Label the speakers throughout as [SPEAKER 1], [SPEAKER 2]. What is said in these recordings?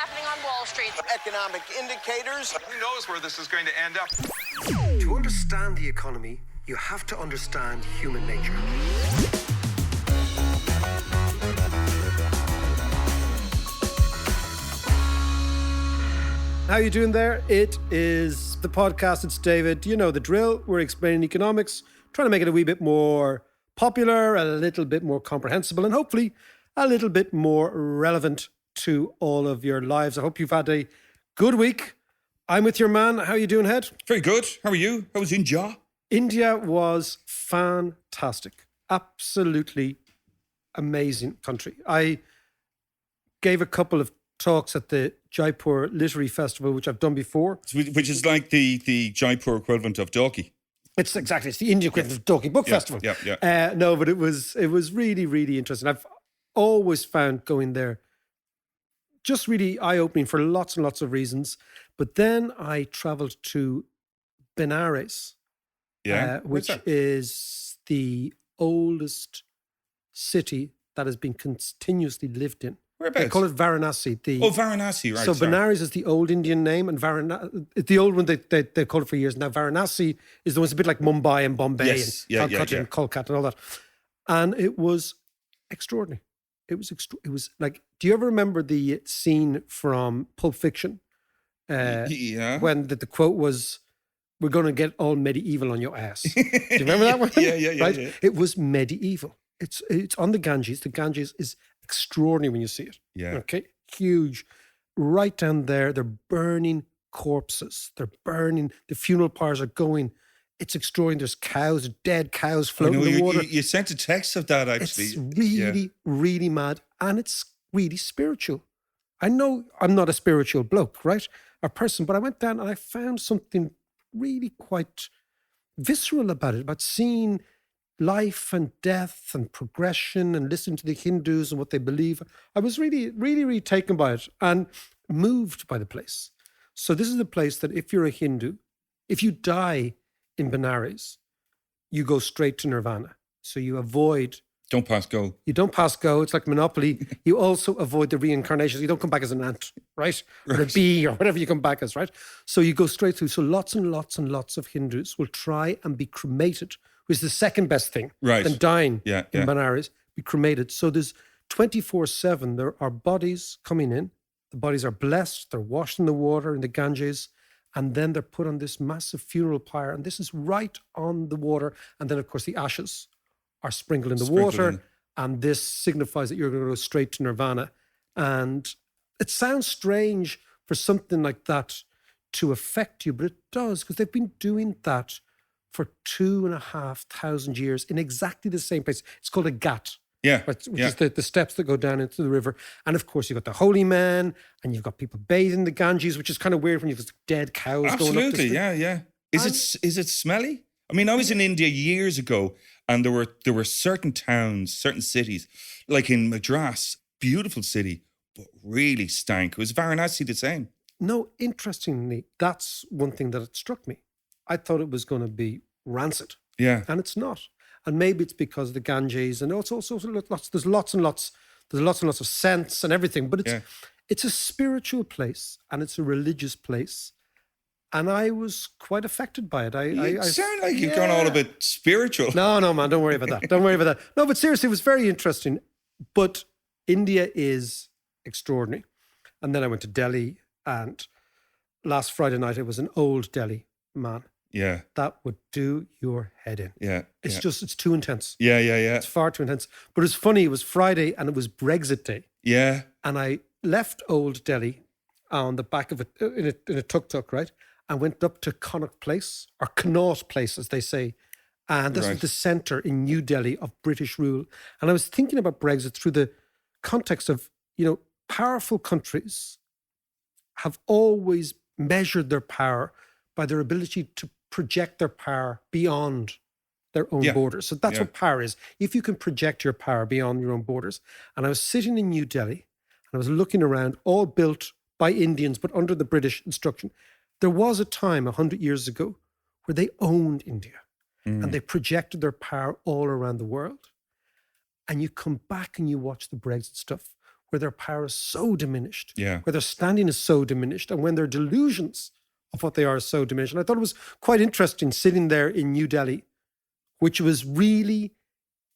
[SPEAKER 1] happening on Wall Street.
[SPEAKER 2] Economic indicators.
[SPEAKER 3] Who knows where this is going to end up?
[SPEAKER 4] To understand the economy, you have to understand human nature.
[SPEAKER 5] How you doing there? It is the podcast. It's David. You know the drill. We're explaining economics, trying to make it a wee bit more popular, a little bit more comprehensible, and hopefully a little bit more relevant to all of your lives. I hope you've had a good week. I'm with your man. How you doing, Head?
[SPEAKER 6] Very good. How are you? How was India?
[SPEAKER 5] India was fantastic. Absolutely amazing country. I gave a couple of talks at the Jaipur Literary Festival, which I've done before.
[SPEAKER 6] Which is like the Jaipur equivalent of Dalkey.
[SPEAKER 5] It's the Indian equivalent of Dalkey Book Festival.
[SPEAKER 6] Yeah.
[SPEAKER 5] No, but it was really, really interesting. I've always found going there just really eye-opening for lots and lots of reasons. But then I travelled to Benares, which is the oldest city that has been continuously lived in.
[SPEAKER 6] Whereabouts?
[SPEAKER 5] They call it Varanasi.
[SPEAKER 6] Varanasi, right.
[SPEAKER 5] So Benares is the old Indian name, and the old one they called it for years. Now Varanasi is the one that's a bit like Mumbai and Bombay and Calcutta and Kolkata and all that. And it was extraordinary. It was like, do you ever remember the scene from Pulp Fiction? When the quote was, "We're going to get all medieval on your ass." Do you remember that one?
[SPEAKER 6] Yeah.
[SPEAKER 5] Right?
[SPEAKER 6] Yeah.
[SPEAKER 5] It was medieval. It's on the Ganges. The Ganges is extraordinary when you see it.
[SPEAKER 6] Yeah.
[SPEAKER 5] Okay. Huge. Right down there, they're burning corpses. They're burning. The funeral pyres are going. It's extraordinary. There's cows, dead cows floating in the water.
[SPEAKER 6] You sent a text of that, actually.
[SPEAKER 5] It's really, really mad. And it's really spiritual. I know I'm not a spiritual bloke, right? Or person, but I went down and I found something really quite visceral about it, about seeing life and death and progression and listening to the Hindus and what they believe. I was really, really, really taken by it and moved by the place. So this is a place that if you're a Hindu, if you die in Benares, you go straight to nirvana. So you avoid...
[SPEAKER 6] Don't pass go.
[SPEAKER 5] You don't pass go. It's like Monopoly. You also avoid the reincarnations. You don't come back as an ant, right? Or a bee or whatever you come back as, right? So you go straight through. So lots and lots and lots of Hindus will try and be cremated, which is the second best thing than dying in Benares, be cremated. So there's 24/7, there are bodies coming in. The bodies are blessed. They're washed in the water in the Ganges. And then they're put on this massive funeral pyre. And this is right on the water. And then, of course, the ashes are sprinkled in the water. And this signifies that you're going to go straight to nirvana. And it sounds strange for something like that to affect you, but it does, because they've been doing that for 2,500 years in exactly the same place. It's called a ghat. Which is the steps that go down into the river. And of course, you've got the holy man, and you've got people bathing the Ganges, which is kind of weird when you've got dead cows going up the street.
[SPEAKER 6] Yeah. Is it smelly? I mean, I was in India years ago, and there were certain towns, certain cities, like in Madras, beautiful city, but really stank. Was Varanasi the same?
[SPEAKER 5] No, interestingly, that's one thing that struck me. I thought it was going to be rancid.
[SPEAKER 6] Yeah.
[SPEAKER 5] And it's not. And maybe it's because of the Ganges, and it's also there's lots and lots of scents and everything, but it's a spiritual place and it's a religious place. And I was quite affected by it. I
[SPEAKER 6] sound like you've gone all a bit spiritual.
[SPEAKER 5] No, man, don't worry about that. Don't worry about that. No, but seriously, it was very interesting. But India is extraordinary. And then I went to Delhi, and last Friday night, it was an old Delhi man.
[SPEAKER 6] Yeah.
[SPEAKER 5] That would do your head in.
[SPEAKER 6] Yeah.
[SPEAKER 5] It's too intense.
[SPEAKER 6] Yeah.
[SPEAKER 5] It's far too intense. But it's funny, it was Friday and it was Brexit Day.
[SPEAKER 6] Yeah.
[SPEAKER 5] And I left Old Delhi on the back of it, in a tuk-tuk, right? And went up to Connaught Place, or Connaught Place, as they say. And this was the centre in New Delhi of British rule. And I was thinking about Brexit through the context of, powerful countries have always measured their power by their ability to project their power beyond their own borders. So that's what power is. If you can project your power beyond your own borders. And I was sitting in New Delhi and I was looking around, all built by Indians, but under the British instruction. There was a time 100 years ago where they owned India and they projected their power all around the world. And you come back and you watch the Brexit stuff, where their power is so diminished,
[SPEAKER 6] Yeah.
[SPEAKER 5] where their standing is so diminished, and when their delusions of what they are so diminished. And I thought it was quite interesting sitting there in New Delhi, which was really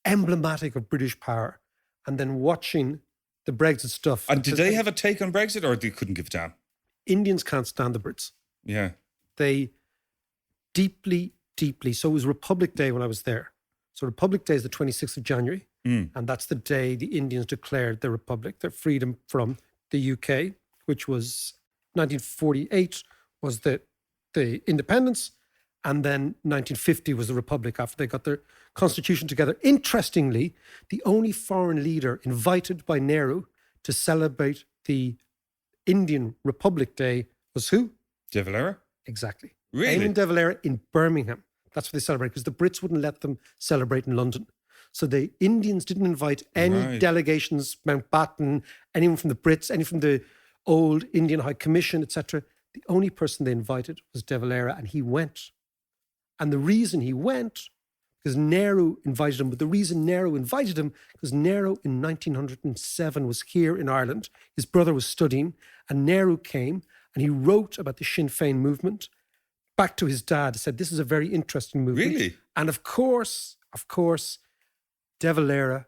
[SPEAKER 5] emblematic of British power, and then watching the Brexit stuff.
[SPEAKER 6] And did they have a take on Brexit, or they couldn't give a damn?
[SPEAKER 5] Indians can't stand the Brits.
[SPEAKER 6] Yeah.
[SPEAKER 5] They deeply, deeply. So it was Republic Day when I was there. So Republic Day is the 26th of January. And that's the day the Indians declared their republic, their freedom from the UK, which was 1948 was the independence. And then 1950 was the republic after they got their constitution together. Interestingly, the only foreign leader invited by Nehru to celebrate the Indian Republic Day was who?
[SPEAKER 6] De Valera?
[SPEAKER 5] Exactly.
[SPEAKER 6] Really?
[SPEAKER 5] Eamon de Valera in Birmingham. That's what they celebrate because the Brits wouldn't let them celebrate in London. So the Indians didn't invite any delegations, Mountbatten, anyone from the Brits, any from the old Indian High Commission, etc. The only person they invited was De Valera, and he went. And the reason he went, because Nehru invited him, but the reason Nehru invited him, because Nehru in 1907 was here in Ireland. His brother was studying, and Nehru came and he wrote about the Sinn Féin movement back to his dad. He said, this is a very interesting movement.
[SPEAKER 6] Really?
[SPEAKER 5] And of course, De Valera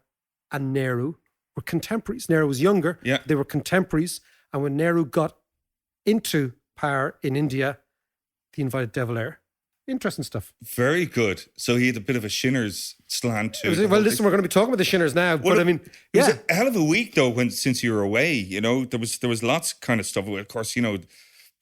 [SPEAKER 5] and Nehru were contemporaries. Nehru was younger.
[SPEAKER 6] Yeah.
[SPEAKER 5] They were contemporaries. And when Nehru got into power in India, he invited De Valera. Interesting stuff.
[SPEAKER 6] Very good. So he had a bit of a Shinners slant too.
[SPEAKER 5] Well, listen, we're going to be talking about the Shinners now, but I mean,
[SPEAKER 6] it was a hell of a week though. Since you were away, you know, there was lots kind of stuff. Of course, you know,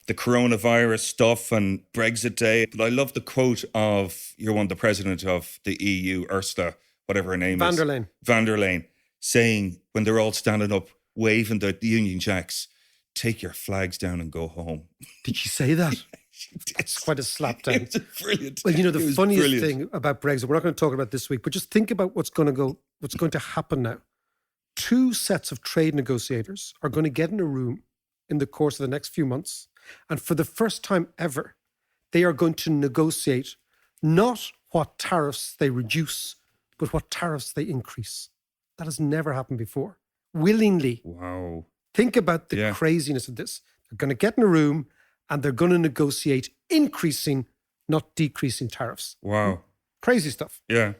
[SPEAKER 6] the coronavirus stuff and Brexit Day. But I love the quote of the president of the EU, Ursula, whatever her name is, van der Leyen, saying when they're all standing up, waving the Union Jacks, take your flags down and go home.
[SPEAKER 5] Did she say that? It's quite a slap down.
[SPEAKER 6] It was brilliant.
[SPEAKER 5] Well, you know, the funniest thing about Brexit, we're not going to talk about this week, but just think about what's going to happen now. Two sets of trade negotiators are going to get in a room in the course of the next few months. And for the first time ever, they are going to negotiate not what tariffs they reduce, but what tariffs they increase. That has never happened before. Willingly.
[SPEAKER 6] Wow.
[SPEAKER 5] Think about the craziness of this. They're going to get in a room and they're going to negotiate increasing, not decreasing tariffs.
[SPEAKER 6] Wow.
[SPEAKER 5] Crazy stuff.
[SPEAKER 6] Yeah.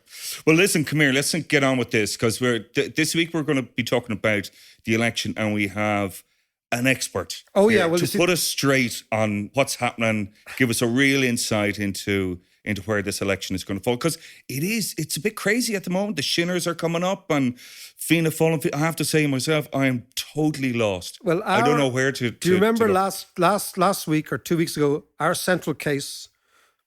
[SPEAKER 6] Well, listen, come here. Let's get on with this because this week we're going to be talking about the election and we have an expert.
[SPEAKER 5] Oh, yeah. Well,
[SPEAKER 6] to put us straight on what's happening, give us a real insight into where this election is going to fall. Because it's a bit crazy at the moment. The Shinners are coming up and Fianna Fáil. I have to say myself, I am totally lost. Well, I don't know where to.
[SPEAKER 5] Do you remember last week or 2 weeks ago, our central case?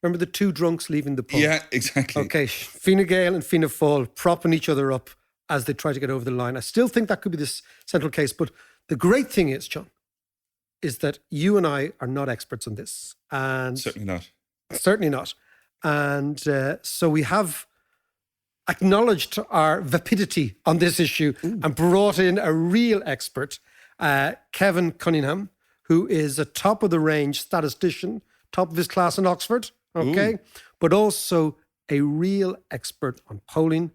[SPEAKER 5] Remember the two drunks leaving the pub?
[SPEAKER 6] Yeah, exactly.
[SPEAKER 5] Okay, Fine Gael and Fianna Fáil propping each other up as they try to get over the line. I still think that could be this central case. But the great thing is, John, is that you and I are not experts on this. And
[SPEAKER 6] certainly not.
[SPEAKER 5] Certainly not. And so we have acknowledged our vapidity on this issue and brought in a real expert, Kevin Cunningham, who is a top-of-the-range statistician, top of his class in Oxford, okay? But also a real expert on polling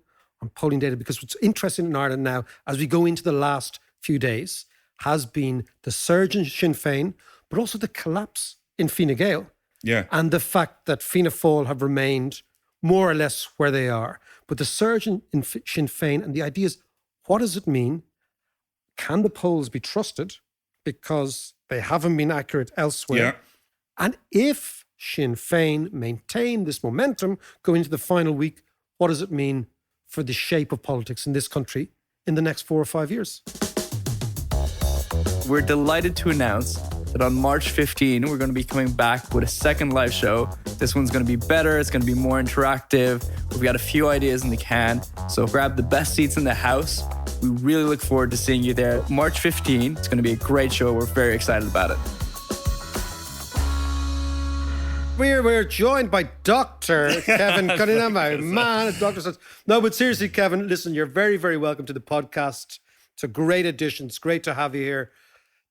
[SPEAKER 5] data, because what's interesting in Ireland now, as we go into the last few days, has been the surge in Sinn Féin, but also the collapse in Fine Gael.
[SPEAKER 6] Yeah.
[SPEAKER 5] And the fact that Fianna Fáil have remained more or less where they are. But the surge in Sinn Féin, and the idea is, what does it mean? Can the polls be trusted? Because they haven't been accurate elsewhere.
[SPEAKER 6] Yeah.
[SPEAKER 5] And if Sinn Féin maintain this momentum going into the final week, what does it mean for the shape of politics in this country in the next 4 or 5 years?
[SPEAKER 1] We're delighted to announce that on March 15, we're going to be coming back with a second live show. This one's going to be better. It's going to be more interactive. We've got a few ideas in the can. So grab the best seats in the house. We really look forward to seeing you there. March 15, it's going to be a great show. We're very excited about it.
[SPEAKER 5] We're joined by Dr. Kevin Cunningham, my man. Doctor says, no, but seriously, Kevin, listen, you're very, very welcome to the podcast. It's a great addition. It's great to have you here.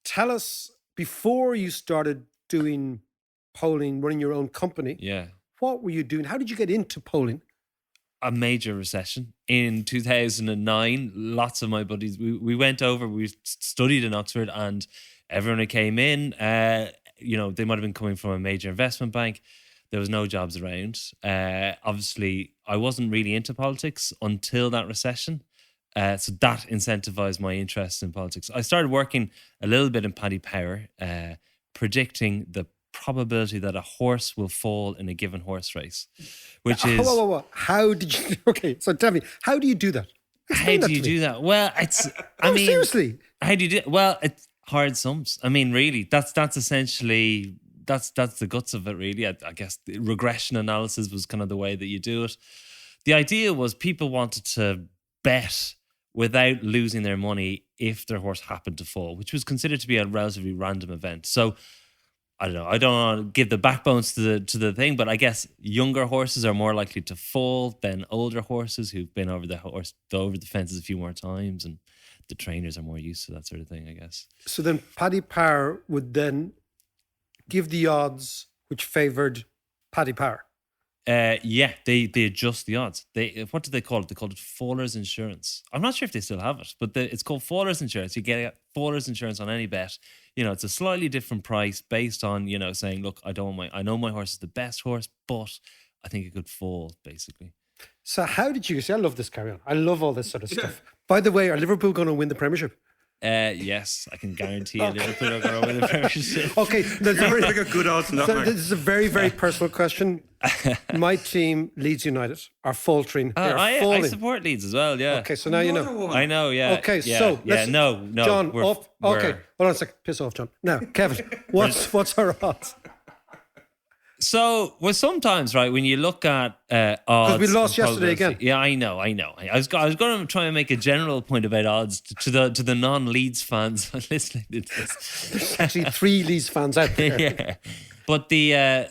[SPEAKER 5] Tell us, before you started doing polling, running your own company,
[SPEAKER 7] Yeah.
[SPEAKER 5] what were you doing? How did you get into polling?
[SPEAKER 7] a major recession in 2009. Lots of my buddies, we went over, we studied in Oxford, and everyone who came in, they might have been coming from a major investment bank. There was no jobs around. Obviously, I wasn't really into politics until that recession. So that incentivized my interest in politics. I started working a little bit in Paddy Power, predicting the probability that a horse will fall in a given horse race, which is...
[SPEAKER 5] Whoa. How did you... Okay, so tell me, how do you do that? Explain
[SPEAKER 7] how
[SPEAKER 5] that
[SPEAKER 7] do you
[SPEAKER 5] to me.
[SPEAKER 7] do that? Well, it's...
[SPEAKER 5] Seriously?
[SPEAKER 7] How do you do it? Well, it's hard sums. I mean, really, that's essentially... That's the guts of it, really. I guess the regression analysis was kind of the way that you do it. The idea was people wanted to bet without losing their money if their horse happened to fall, which was considered to be a relatively random event. So I don't know. I don't want to give the backbones to the thing, but I guess younger horses are more likely to fall than older horses who've been over the fences a few more times, and the trainers are more used to that sort of thing, I guess.
[SPEAKER 5] So then Paddy Power would then give the odds which favoured Paddy Power.
[SPEAKER 7] Yeah, they adjust the odds. What do they call it? They called it Faller's Insurance. I'm not sure if they still have it, but it's called Faller's Insurance. You get Faller's Insurance on any bet. It's a slightly different price based on, saying, look, I know my horse is the best horse, but I think it could fall, basically.
[SPEAKER 5] So how did you see? I love this, carry on. I love all this sort of stuff. By the way, are Liverpool going to win the Premiership?
[SPEAKER 7] Yes, I can guarantee you Liverpool are going to win the Premiership.
[SPEAKER 5] Okay, that's
[SPEAKER 6] I think a good odds on that, Mark.
[SPEAKER 5] this is a very, very personal question. My team, Leeds United, are faltering. They're falling.
[SPEAKER 7] I support Leeds as well, yeah.
[SPEAKER 5] Okay, so now you know.
[SPEAKER 7] I know, yeah.
[SPEAKER 5] Okay,
[SPEAKER 7] yeah,
[SPEAKER 5] so
[SPEAKER 7] yeah,
[SPEAKER 5] let's,
[SPEAKER 7] no.
[SPEAKER 5] John, hold on a second. Piss off, John. Now, Kevin, what's our odds?
[SPEAKER 7] So, sometimes, right, when you look at odds...
[SPEAKER 5] Because we lost yesterday again.
[SPEAKER 7] Yeah, I know. I was going to try and make a general point about odds to the non-Leeds fans listening to this.
[SPEAKER 5] There's actually 3 Leeds fans out there.
[SPEAKER 7] Yeah. But the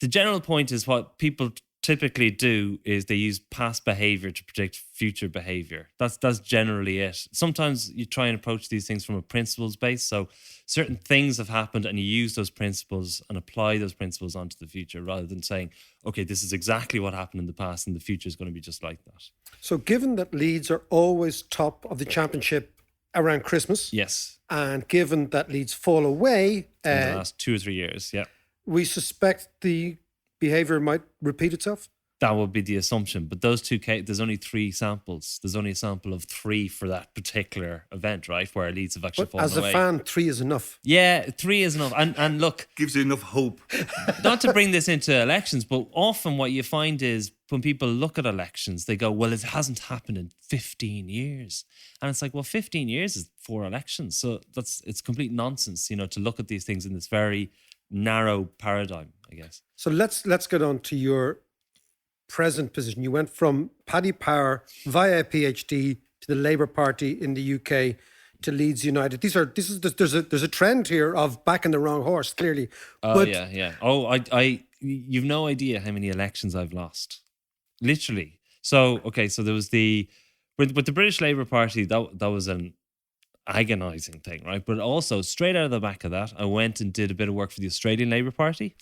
[SPEAKER 7] general point is what people typically do is they use past behavior to predict future behavior. That's generally it. Sometimes you try and approach these things from a principles base. So certain things have happened and you use those principles and apply those principles onto the future rather than saying, okay, this is exactly what happened in the past and the future is going to be just like that.
[SPEAKER 5] So given that Leeds are always top of the championship around Christmas.
[SPEAKER 7] Yes.
[SPEAKER 5] And given that Leeds fall away.
[SPEAKER 7] In the last 2 or 3 years, yeah.
[SPEAKER 5] We suspect the behaviour might repeat itself?
[SPEAKER 7] That would be the assumption. But those 2 cases, there's only 3 samples. There's only a sample of 3 for that particular event, right? Where Leeds have actually fallen away.
[SPEAKER 5] As a fan, 3 is enough.
[SPEAKER 7] Yeah, 3 is enough. And look...
[SPEAKER 6] Gives you enough hope.
[SPEAKER 7] Not to bring this into elections, but often what you find is when people look at elections, they go, well, it hasn't happened in 15 years. And it's like, well, 15 years is 4 elections. So it's complete nonsense, to look at these things in this very narrow paradigm, I guess.
[SPEAKER 5] So let's get on to your present position. You went from Paddy Power via a PhD to the Labour Party in the UK to Leeds United. There's a trend here of backing the wrong horse, clearly.
[SPEAKER 7] Oh, yeah. Oh, you've no idea how many elections I've lost. Literally. So there was with the British Labour Party, that was an agonising thing, right? But also, straight out of the back of that, I went and did a bit of work for the Australian Labour Party.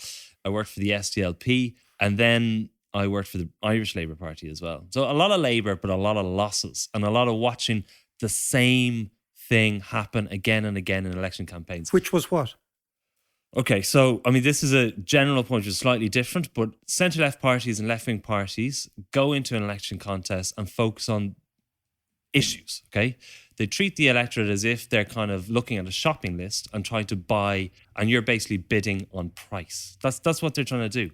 [SPEAKER 7] I worked for the SDLP, and then I worked for the Irish Labour Party as well. So a lot of Labour, but a lot of losses, and a lot of watching the same thing happen again and again in election campaigns.
[SPEAKER 5] Which was what?
[SPEAKER 7] Okay, so, this is a general point which is slightly different, but centre-left parties and left-wing parties go into an election contest and focus on issues, okay? They treat the electorate as if they're kind of looking at a shopping list and trying to buy, and you're basically bidding on price. That's what they're trying to do.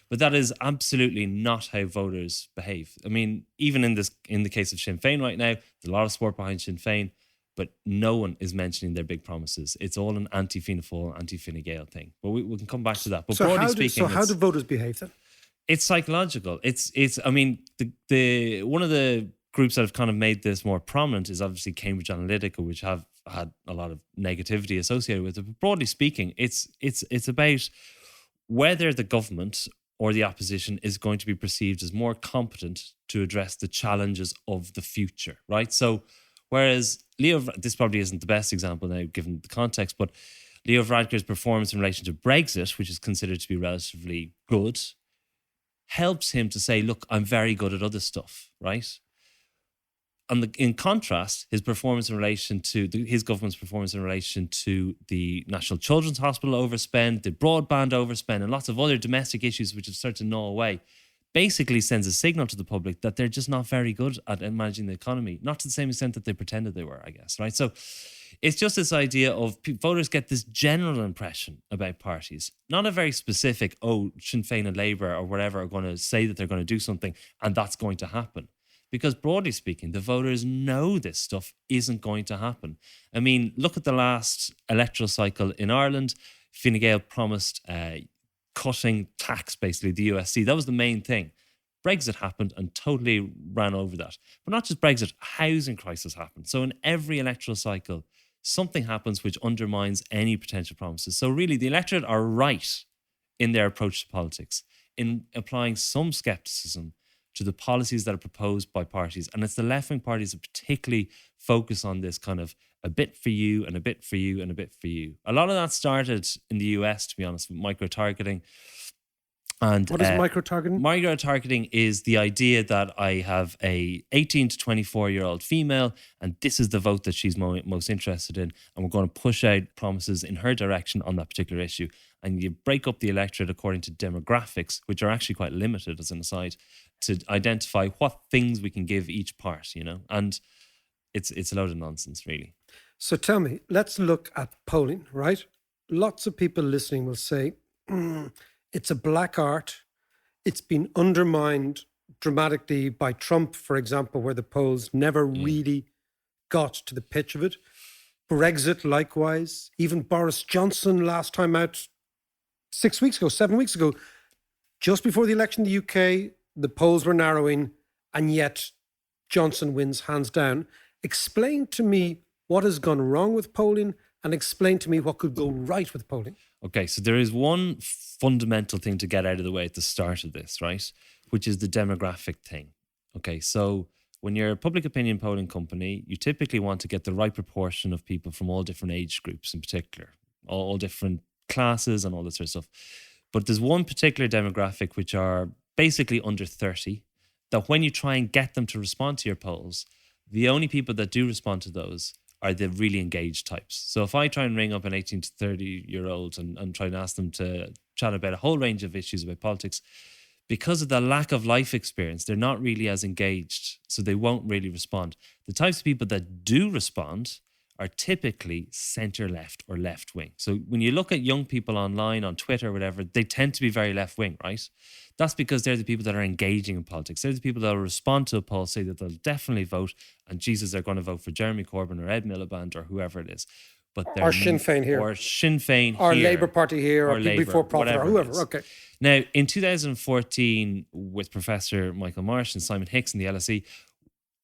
[SPEAKER 7] But that is absolutely not how voters behave. Even in the case of Sinn Féin right now, there's a lot of support behind Sinn Féin, but no one is mentioning their big promises. It's all an anti-Fianna Fáil, anti-Fine Gael thing. But we can come back to that. But
[SPEAKER 5] so
[SPEAKER 7] broadly speaking,
[SPEAKER 5] how do voters behave then?
[SPEAKER 7] It's psychological. The one of the groups that have kind of made this more prominent is obviously Cambridge Analytica, which have had a lot of negativity associated with it. But broadly speaking, it's about whether the government or the opposition is going to be perceived as more competent to address the challenges of the future, right? So whereas this probably isn't the best example now given the context, but Leo Varadkar's performance in relation to Brexit, which is considered to be relatively good, helps him to say, look, I'm very good at other stuff, right? And in contrast, his performance in relation to his government's performance in relation to the National Children's Hospital overspend, the broadband overspend, and lots of other domestic issues which have started to gnaw away, basically sends a signal to the public that they're just not very good at managing the economy. Not to the same extent that they pretended they were, I guess, right? So it's just this idea of voters get this general impression about parties, not a very specific, Sinn Féin and Labour or whatever are going to say that they're going to do something and that's going to happen. Because broadly speaking, the voters know this stuff isn't going to happen. I mean, look at the last electoral cycle in Ireland. Fine Gael promised cutting tax, basically, the USC. That was the main thing. Brexit happened and totally ran over that. But not just Brexit, housing crisis happened. So in every electoral cycle, something happens which undermines any potential promises. So really, the electorate are right in their approach to politics, in applying some scepticism to the policies that are proposed by parties. And it's the left-wing parties that particularly focus on this kind of a bit for you and a bit for you and a bit for you. A lot of that started in the US, to be honest, with micro-targeting. And
[SPEAKER 5] what is micro-targeting?
[SPEAKER 7] Micro-targeting is the idea that I have a 18 to 24-year-old female and this is the vote that she's most interested in, and we're going to push out promises in her direction on that particular issue. And you break up the electorate according to demographics, which are actually quite limited, as an aside, to identify what things we can give each part, you know? And it's a load of nonsense, really.
[SPEAKER 5] So tell me, let's look at polling, right? Lots of people listening will say, it's a black art. It's been undermined dramatically by Trump, for example, where the polls never really got to the pitch of it. Brexit, likewise. Even Boris Johnson last time out 7 weeks ago, just before the election in the UK, the polls were narrowing, and yet Johnson wins hands down. Explain to me what has gone wrong with polling and explain to me what could go right with polling.
[SPEAKER 7] Okay, so there is one fundamental thing to get out of the way at the start of this, right? Which is the demographic thing. Okay, so when you're a public opinion polling company, you typically want to get the right proportion of people from all different age groups in particular, all different classes and all this sort of stuff. But there's one particular demographic which are basically under 30, that when you try and get them to respond to your polls, the only people that do respond to those are the really engaged types. So if I try and ring up an 18 to 30-year-old and try and ask them to chat about a whole range of issues about politics, because of the lack of life experience, they're not really as engaged, so they won't really respond. The types of people that do respond are typically centre-left or left-wing. So when you look at young people online, on Twitter or whatever, they tend to be very left-wing, right? That's because they're the people that are engaging in politics. They're the people that will respond to a poll, say that they'll definitely vote, and Jesus, they're going to vote for Jeremy Corbyn or Ed Miliband or whoever it is. But
[SPEAKER 5] or Sinn Féin here.
[SPEAKER 7] Or Sinn Féin
[SPEAKER 5] or
[SPEAKER 7] here.
[SPEAKER 5] Labour Party here, or
[SPEAKER 7] Labour,
[SPEAKER 5] before Profit, or whoever. Okay.
[SPEAKER 7] Now, in 2014, with Professor Michael Marsh and Simon Hicks in the LSE,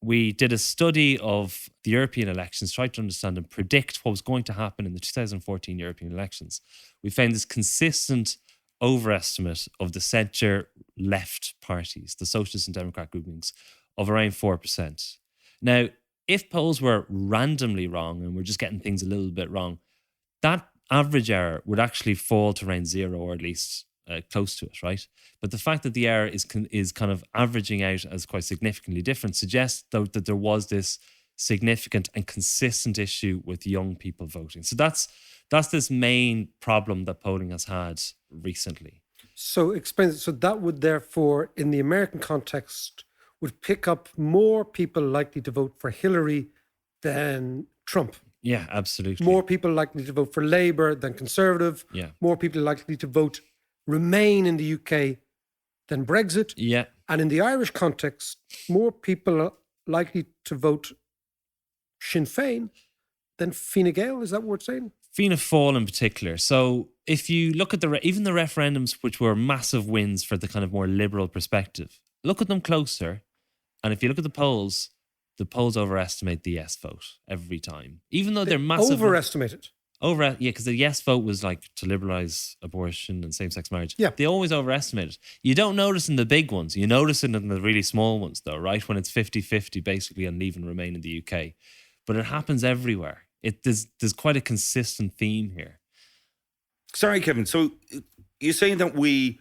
[SPEAKER 7] we did a study of the European elections, tried to understand and predict what was going to happen in the 2014 European elections. We found this consistent overestimate of the centre-left parties, the Socialist and Democrat groupings, of around 4%. Now, if polls were randomly wrong and we're just getting things a little bit wrong, that average error would actually fall to around zero, or at least close to it, right? But the fact that the error is kind of averaging out as quite significantly different suggests, though, that there was this significant and consistent issue with young people voting. So that's this main problem that polling has had recently.
[SPEAKER 5] So explain. So that would therefore, in the American context, would pick up more people likely to vote for Hillary than Trump.
[SPEAKER 7] Yeah, absolutely.
[SPEAKER 5] More people likely to vote for Labour than Conservative.
[SPEAKER 7] Yeah.
[SPEAKER 5] More people likely to vote Remain in the UK than Brexit.
[SPEAKER 7] Yeah.
[SPEAKER 5] And in the Irish context, more people are likely to vote Sinn Féin than Fine Gael. Is that what we're saying?
[SPEAKER 7] Fianna Fáil in particular. So if you look at even the referendums, which were massive wins for the kind of more liberal perspective, look at them closer. And if you look at the polls overestimate the yes vote every time. Even though they're massive.
[SPEAKER 5] Overestimated.
[SPEAKER 7] Because the yes vote was like to liberalise abortion and same-sex marriage.
[SPEAKER 5] Yeah.
[SPEAKER 7] They always overestimate it. You don't notice in the big ones. You notice it in the really small ones, though, right? When it's 50-50, basically, on Leave and Remain in the UK. But it happens everywhere. There's quite a consistent theme here.
[SPEAKER 6] Sorry, Kevin. So you're saying that we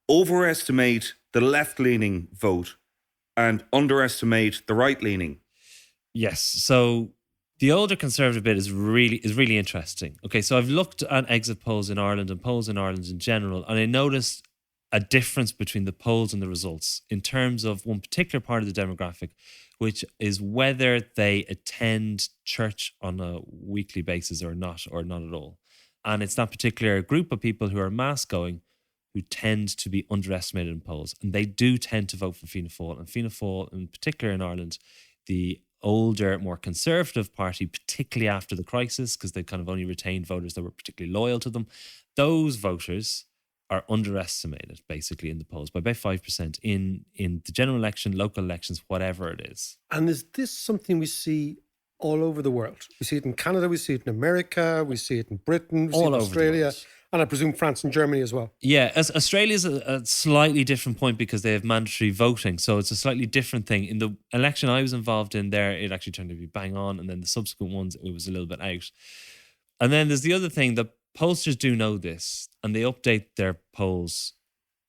[SPEAKER 6] overestimate the left-leaning vote and underestimate the right-leaning?
[SPEAKER 7] Yes. So the older Conservative bit is really interesting. Okay, so I've looked at exit polls in Ireland and polls in Ireland in general, and I noticed a difference between the polls and the results in terms of one particular part of the demographic, which is whether they attend church on a weekly basis or not at all. And it's that particular group of people who are mass going who tend to be underestimated in polls. And they do tend to vote for Fianna Fáil. And Fianna Fáil, in particular in Ireland, the older, more conservative party, particularly after the crisis, because they kind of only retained voters that were particularly loyal to them, those voters are underestimated basically in the polls by about 5% in the general election, local elections, whatever it is.
[SPEAKER 5] And is this something we see all over the world? We see it in Canada, we see it in America, we see it in Britain, we see it in
[SPEAKER 7] All over the
[SPEAKER 5] Australia,
[SPEAKER 7] world.
[SPEAKER 5] and I presume France and Germany as well.
[SPEAKER 7] Yeah, as Australia's a slightly different point because they have mandatory voting. So it's a slightly different thing. In the election I was involved in there, it actually turned to be bang on. And then the subsequent ones, it was a little bit out. And then there's the other thing that pollsters do know this, and they update their polls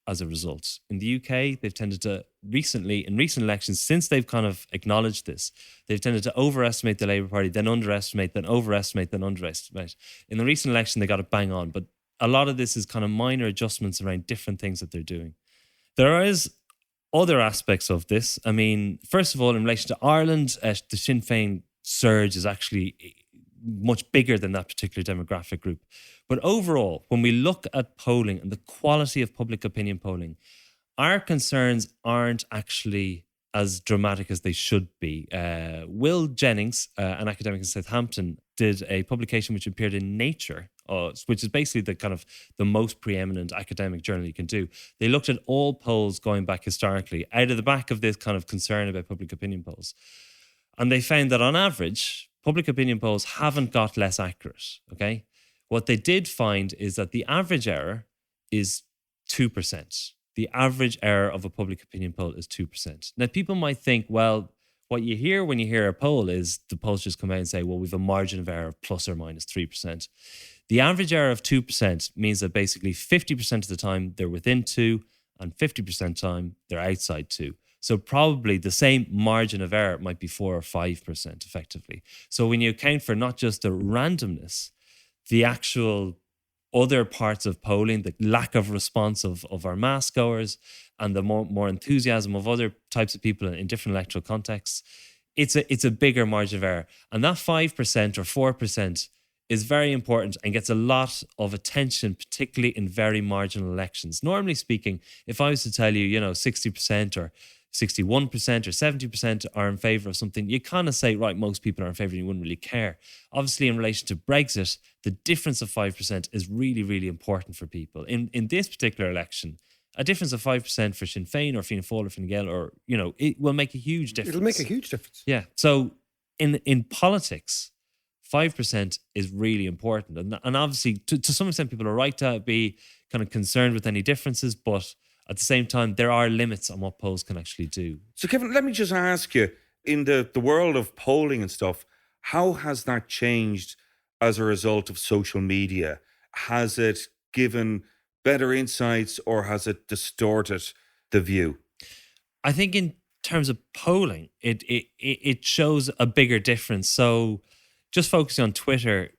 [SPEAKER 7] as a result. In the UK, they've tended to in recent elections, since they've kind of acknowledged this, they've tended to overestimate the Labour Party, then underestimate, then overestimate, then underestimate. In the recent election, they got it bang on, but a lot of this is kind of minor adjustments around different things that they're doing. There is other aspects of this. I mean, first of all, in relation to Ireland, the Sinn Féin surge is actually much bigger than that particular demographic group. But overall, when we look at polling and the quality of public opinion polling, our concerns aren't actually as dramatic as they should be. Will Jennings, an academic in Southampton, did a publication which appeared in Nature, which is basically the most preeminent academic journal you can do. They looked at all polls going back historically out of the back of this kind of concern about public opinion polls. And they found that on average, public opinion polls haven't got less accurate, okay? What they did find is that the average error is 2%. The average error of a public opinion poll is 2%. Now, people might think, well, what you hear when you hear a poll is the pollsters come out and say, well, we've a margin of error of plus or minus 3%. The average error of 2% means that basically 50% of the time they're within 2 and 50% of the time they're outside 2. So probably the same margin of error might be 4 or 5% effectively. So when you account for not just the randomness, the actual other parts of polling, the lack of response of our mass goers and the more enthusiasm of other types of people in different electoral contexts, it's a bigger margin of error. And that 5% or 4% is very important and gets a lot of attention, particularly in very marginal elections. Normally speaking, if I was to tell you, 60% or 61% or 70% are in favour of something, you kind of say, right, most people are in favour and you wouldn't really care. Obviously, in relation to Brexit, the difference of 5% is really, really important for people. In this particular election, a difference of 5% for Sinn Féin or Fianna Fáil or Fine Gael, or, it will make a huge difference.
[SPEAKER 5] It'll make a huge difference.
[SPEAKER 7] Yeah. So in politics, 5% is really important. And obviously, to some extent, people are right to be kind of concerned with any differences, but at the same time, there are limits on what polls can actually do.
[SPEAKER 6] So, Kevin, let me just ask you, in the world of polling and stuff, how has that changed as a result of social media? Has it given better insights or has it distorted the view?
[SPEAKER 7] I think in terms of polling, it shows a bigger difference. So just focusing on Twitter,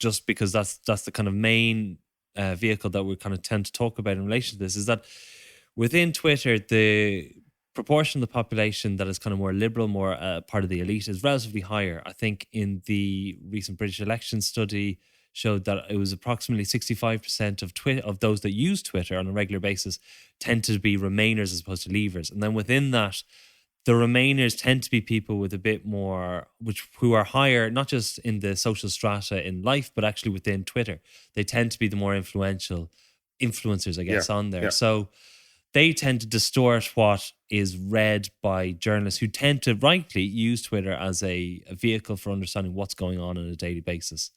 [SPEAKER 7] just because that's the kind of main vehicle that we kind of tend to talk about in relation to this, is that within Twitter, the proportion of the population that is kind of more liberal, more part of the elite is relatively higher. I think in the recent British election study showed that it was approximately 65% of those that use Twitter on a regular basis tend to be Remainers as opposed to Leavers. And then within that, the Remainers tend to be people with a bit more, who are higher, not just in the social strata in life, but actually within Twitter. They tend to be the more influential influencers, I guess, on there. Yeah. So they tend to distort what is read by journalists who tend to rightly use Twitter as a vehicle for understanding what's going on a daily basis.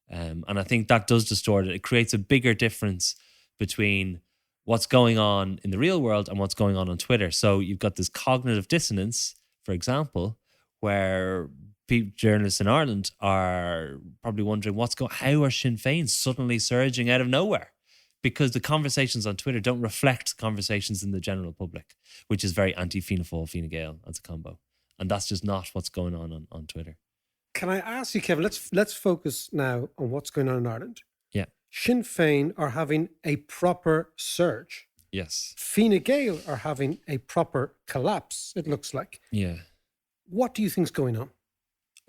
[SPEAKER 7] And I think that does distort it. It creates a bigger difference between what's going on in the real world and what's going on Twitter. So you've got this cognitive dissonance, for example, where journalists in Ireland are probably wondering how are Sinn Féin suddenly surging out of nowhere? because the conversations on Twitter don't reflect conversations in the general public, which is very anti-Fianna Fáil, Fine Gael as a combo. And that's just not what's going on Twitter.
[SPEAKER 5] Can I ask you, Kevin, let's focus now on what's going on in Ireland.
[SPEAKER 7] Yeah.
[SPEAKER 5] Sinn Féin are having a proper surge.
[SPEAKER 7] Yes.
[SPEAKER 5] Fine Gael are having a proper collapse, it looks like.
[SPEAKER 7] Yeah.
[SPEAKER 5] What do you think's going on?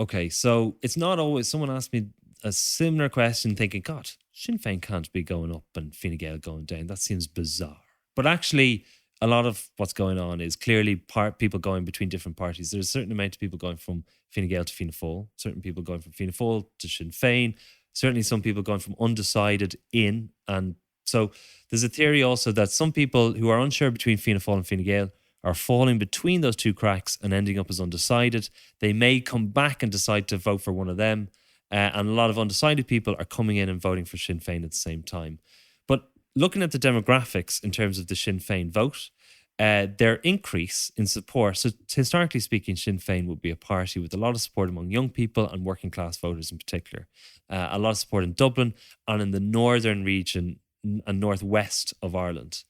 [SPEAKER 7] Okay, so it's not always, someone asked me a similar question thinking, God, Sinn Féin can't be going up and Fine Gael going down. That seems bizarre. But actually, a lot of what's going on is clearly people going between different parties. There's a certain amount of people going from Fine Gael to Fianna Fáil, certain people going from Fianna Fáil to Sinn Féin, certainly some people going from undecided in. And so there's a theory also that some people who are unsure between Fianna Fáil and Fine Gael are falling between those two cracks and ending up as undecided. They may come back and decide to vote for one of them. And a lot of undecided people are coming in and voting for Sinn Féin at the same time. But looking at the demographics in terms of the Sinn Féin vote, their increase in support, so historically speaking, Sinn Féin would be a party with a lot of support among young people and working class voters in particular. A lot of support in Dublin and in the northern region and northwest of Ireland.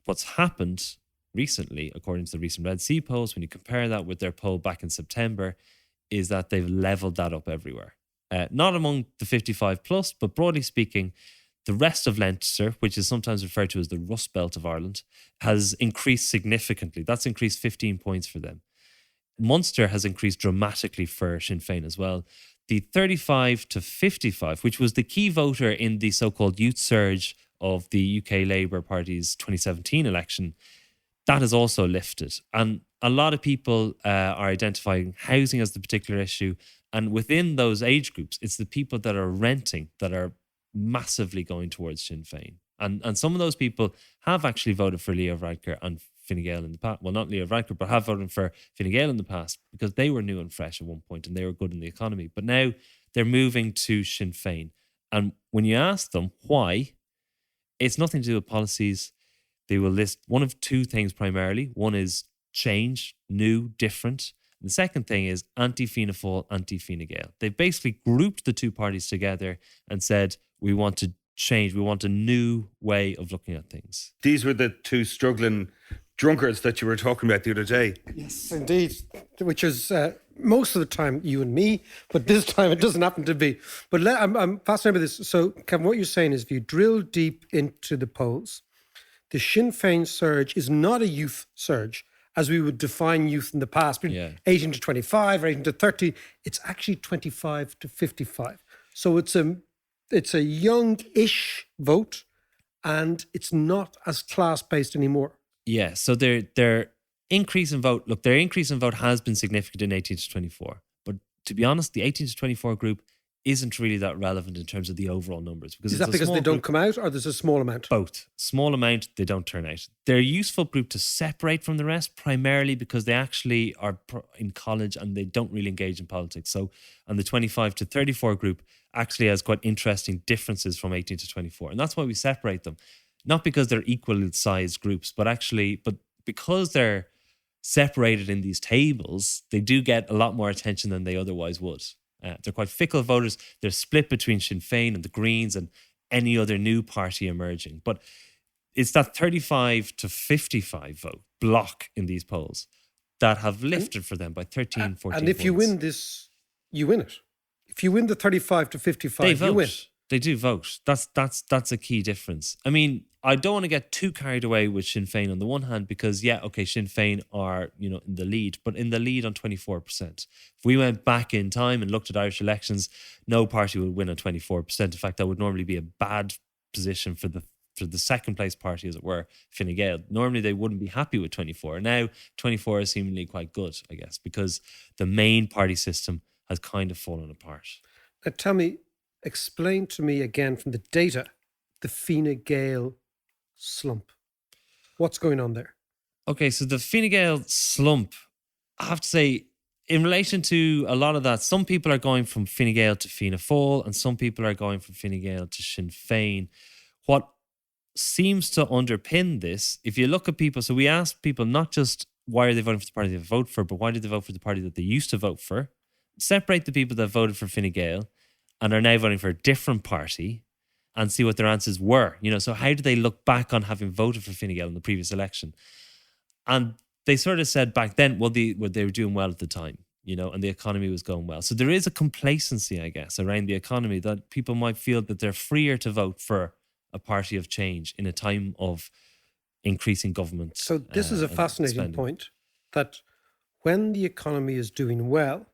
[SPEAKER 7] What's happened recently, according to the recent Red C polls, when you compare that with their poll back in September, is that they've leveled that up everywhere. Not among the 55 plus, but broadly speaking, the rest of Leinster, which is sometimes referred to as the Rust Belt of Ireland, has increased significantly. That's increased 15 points for them. Munster has increased dramatically for Sinn Féin as well. The 35 to 55, which was the key voter in the so-called youth surge of the UK Labour Party's 2017 election, that has also lifted. And a lot of people are identifying housing as the particular issue. And within those age groups, it's the people that are renting that are massively going towards Sinn Féin. And some of those people have actually voted for Leo Varadkar and Fine Gael in the past. Well, not Leo Varadkar, but have voted for Fine Gael in the past because they were new and fresh at one point and they were good in the economy. But now they're moving to Sinn Féin. And when you ask them why, it's nothing to do with policies. They will list one of two things primarily. One is change, new, different. And the second thing is anti-Fianna Fáil, anti-Fine Gael. They've basically grouped the two parties together and said, we want to change. We want a new way of looking at things.
[SPEAKER 6] These were the two struggling drunkards that you were talking about the other day.
[SPEAKER 5] Yes, indeed. Which is most of the time you and me, but this time it doesn't happen to be. But I'm fascinated with this. So, Kevin, what you're saying is if you drill deep into the polls, the Sinn Féin surge is not a youth surge as we would define youth in the past, 18 to 25 or 18 to 30. It's actually 25 to 55. So it's a young-ish vote and it's not as class-based anymore.
[SPEAKER 7] Yeah, so their increase in vote, look, their increase in vote has been significant in 18 to 24. But to be honest, the 18 to 24 group isn't really that relevant in terms of the overall numbers. Because
[SPEAKER 5] is that because they don't come out or there's a small amount?
[SPEAKER 7] Both. Small amount, they don't turn out. They're a useful group to separate from the rest, primarily because they actually are in college and they don't really engage in politics. So, and the 25 to 34 group actually has quite interesting differences from 18 to 24. And that's why we separate them. Not because they're equal sized groups, but because they're separated in these tables, they do get a lot more attention than they otherwise would. They're quite fickle voters. They're split between Sinn Féin and the Greens and any other new party emerging. But it's that 35 to 55 vote block in these polls that have lifted for them by 13, 14
[SPEAKER 5] And if
[SPEAKER 7] points.
[SPEAKER 5] you win this, you win it. If you win the 35 to 55,
[SPEAKER 7] they vote.
[SPEAKER 5] you win.
[SPEAKER 7] They do vote. That's a key difference. I mean, I don't want to get too carried away with Sinn Féin on the one hand because, Sinn Féin are, in the lead, but in the lead on 24%. If we went back in time and looked at Irish elections, no party would win on 24%. In fact, that would normally be a bad position for the second place party, as it were, Fine Gael. Normally, they wouldn't be happy with 24. Now, 24 is seemingly quite good, I guess, because the main party system has kind of fallen apart.
[SPEAKER 5] Now, explain to me again from the data, the Fine Gael slump. What's going on there?
[SPEAKER 7] Okay, so the Fine Gael slump, I have to say, in relation to a lot of that, some people are going from Fine Gael to Fianna Fáil and some people are going from Fine Gael to Sinn Féin. What seems to underpin this, if you look at people, so we asked people not just why are they voting for the party they vote for, but why did they vote for the party that they used to vote for? Separate the people that voted for Fine Gael and are now voting for a different party and see what their answers were. So how do they look back on having voted for Fine Gael in the previous election? And they sort of said back then, they were doing well at the time, and the economy was going well. So there is a complacency, I guess, around the economy that people might feel that they're freer to vote for a party of change in a time of increasing government.
[SPEAKER 5] So this is a fascinating
[SPEAKER 7] spending.
[SPEAKER 5] point, that when the economy is doing well,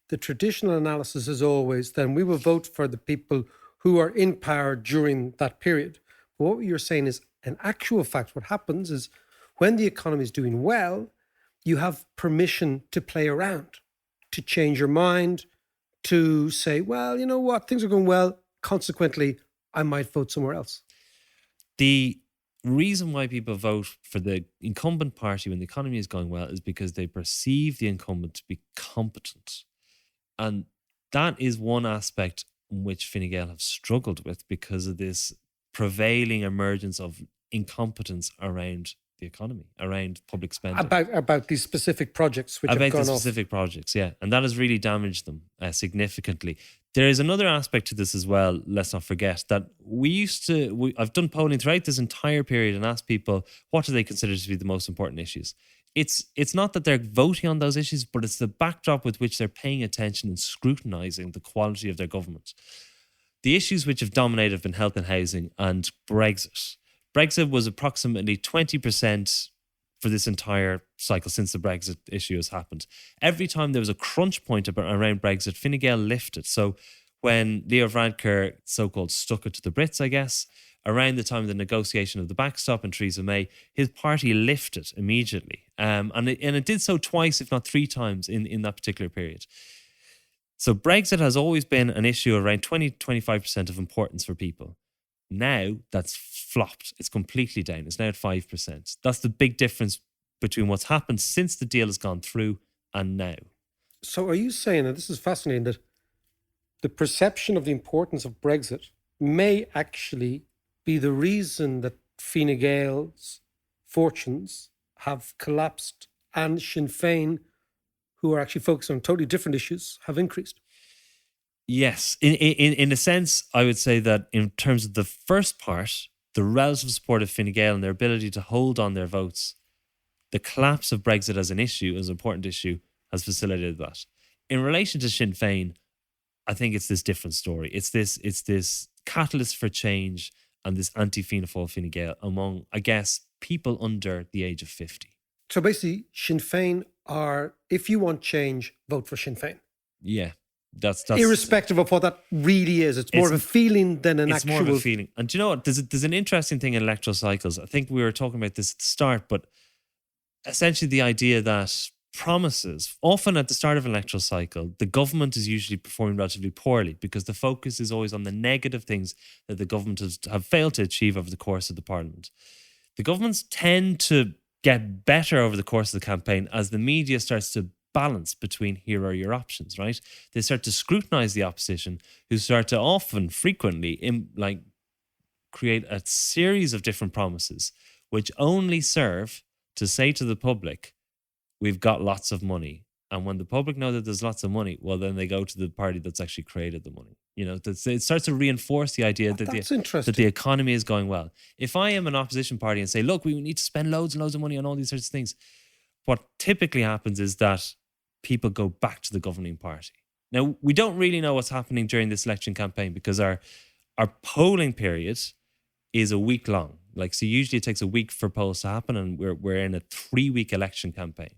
[SPEAKER 5] the traditional analysis is always then we will vote for the people who are in power during that period. But what you're saying is, in actual fact, what happens is when the economy is doing well, you have permission to play around, to change your mind, to say, well, you know what, things are going well. Consequently, I might vote somewhere else.
[SPEAKER 7] The reason why people vote for the incumbent party when the economy is going well is because they perceive the incumbent to be competent. And that is one aspect in which Fine Gael have struggled with because of this prevailing emergence of incompetence around the economy, around public spending.
[SPEAKER 5] About these specific projects which have
[SPEAKER 7] About
[SPEAKER 5] gone
[SPEAKER 7] the
[SPEAKER 5] off.
[SPEAKER 7] specific projects, yeah. And that has really damaged them significantly. There is another aspect to this as well, let's not forget, that I've done polling throughout this entire period and asked people, what do they consider to be the most important issues? It's not that they're voting on those issues, but it's the backdrop with which they're paying attention and scrutinising the quality of their government. The issues which have dominated have been health and housing and Brexit. Brexit was approximately 20% for this entire cycle since the Brexit issue has happened. Every time there was a crunch point around Brexit, Fine Gael lifted. So when Leo Varadkar so-called stuck it to the Brits, I guess, around the time of the negotiation of the backstop and Theresa May, his party lifted immediately. And it did so twice, if not three times in that particular period. So Brexit has always been an issue around 20-25% of importance for people. Now that's flopped. It's completely down. It's now at 5%. That's the big difference between what's happened since the deal has gone through and now.
[SPEAKER 5] So are you saying, and this is fascinating, that the perception of the importance of Brexit may actually be the reason that Fine Gael's fortunes have collapsed and Sinn Féin, who are actually focused on totally different issues, have increased?
[SPEAKER 7] Yes. In a sense, I would say that in terms of the first part, the relative support of Fine Gael and their ability to hold on their votes, the collapse of Brexit as an issue, as an important issue, has facilitated that. In relation to Sinn Féin, I think it's this different story. It's this catalyst for change and this anti-Fianna Fáil Fine Gael among, I guess, people under the age of 50.
[SPEAKER 5] So basically, Sinn Féin are, if you want change, vote for Sinn Féin.
[SPEAKER 7] Yeah. That's
[SPEAKER 5] irrespective of what that really is. It's more of a feeling than an actual...
[SPEAKER 7] It's more of a feeling. And do you know what? There's an interesting thing in electoral cycles. I think we were talking about this at the start, but essentially the idea that promises, often at the start of an electoral cycle, the government is usually performing relatively poorly because the focus is always on the negative things that the government have failed to achieve over the course of the parliament. The governments tend to get better over the course of the campaign as the media starts to balance between here are your options, right? They start to scrutinize the opposition, who start to often, frequently, create a series of different promises which only serve to say to the public, we've got lots of money. And when the public know that there's lots of money, well, then they go to the party that's actually created the money. It starts to reinforce the idea that the economy is going well. If I am an opposition party and say, look, we need to spend loads and loads of money on all these sorts of things, what typically happens is that people go back to the governing party. Now, we don't really know what's happening during this election campaign because our polling period is a week long. So usually it takes a week for polls to happen, and we're in a 3-week election campaign.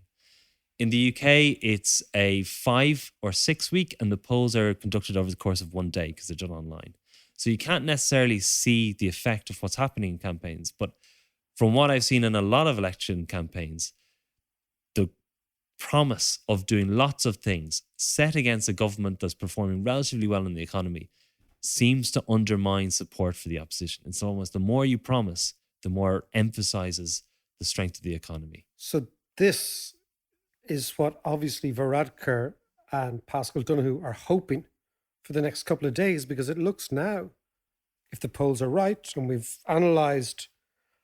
[SPEAKER 7] In the UK, it's a 5 or 6 week, and the polls are conducted over the course of one day because they're done online. So you can't necessarily see the effect of what's happening in campaigns. But from what I've seen in a lot of election campaigns, the promise of doing lots of things set against a government that's performing relatively well in the economy seems to undermine support for the opposition. It's almost the more you promise, the more emphasizes the strength of the economy.
[SPEAKER 5] So this is what obviously Varadkar and Pascal Donoghue are hoping for the next couple of days, because it looks now, if the polls are right, and we've analysed